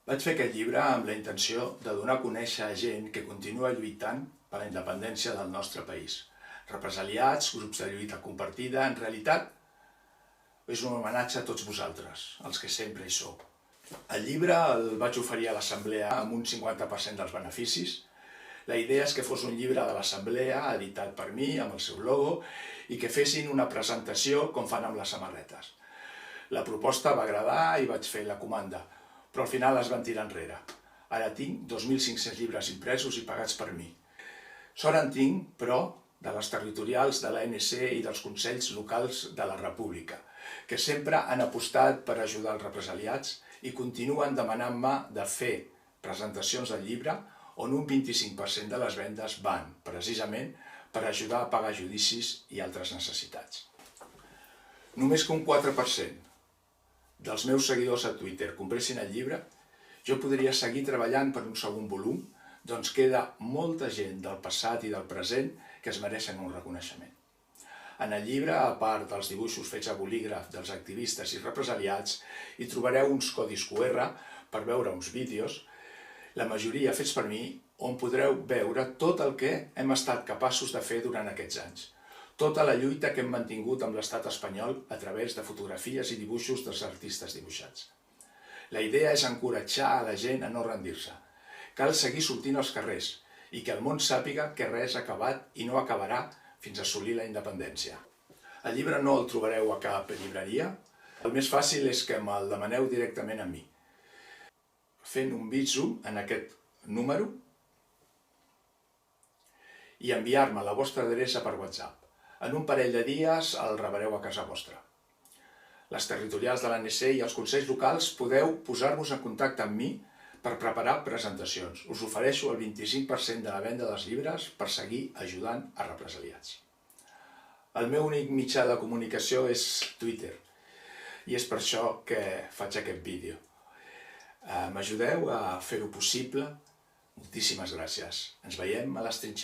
Vaig fer aquest llibre amb la intenció de donar a conèixer a gent que continua lluitant per la independència del nostre país. Represaliats, grups de lluita compartida, en realitat és un homenatge a tots vosaltres, els que sempre hi sou. El llibre el vaig oferir a l'Assemblea amb un 50% dels beneficis. La idea és que fos un llibre de l'Assemblea, editat per mi, amb el seu logo, i que fessin una presentació com fan amb les samarretes. La proposta va agradar i vaig fer la comanda, però al final es van tirar enrere. Ara tinc 2.500 llibres impresos i pagats per mi. Sort en tinc, però, de les territorials de l'ANC i dels consells locals de la República, que sempre han apostat per ajudar els represaliats i continuen demanant-me de fer presentacions del llibre on un 25% de les vendes van, precisament, per ajudar a pagar judicis i altres necessitats. Només que un 4% dels meus seguidors a Twitter compressin el llibre, jo podria seguir treballant per un segon volum, doncs queda molta gent del passat i del present que es mereixen un reconeixement. En el llibre, a part dels dibuixos fets a bolígraf dels activistes i represaliats, hi trobareu uns codis QR per veure uns vídeos, la majoria fets per mi, on podreu veure tot el que hem estat capaços de fer durant aquests anys. Tota la lluita que hem mantingut amb l'estat espanyol a través de fotografies i dibuixos dels artistes dibuixats. La idea és encoratjar a la gent a no rendir-se. Cal seguir sortint als carrers i que el món sàpiga que res ha acabat i no acabarà fins a assolir la independència. El llibre no el trobareu a cap llibreria. El més fàcil és que me'l demaneu directament a mi, fent un Bizum en aquest número i enviar-me la vostra adreça per WhatsApp. En un parell de dies el rebreu a casa vostra. Les territorials de l'ANC i els consells locals podeu posar-vos en contacte amb mi per preparar presentacions. Us ofereixo el 25% de la venda dels llibres per seguir ajudant a represaliats. El meu únic mitjà de comunicació és Twitter i és per això que faig aquest vídeo. M'ajudeu a fer-ho possible? Moltíssimes gràcies. Ens veiem a les trinxeres.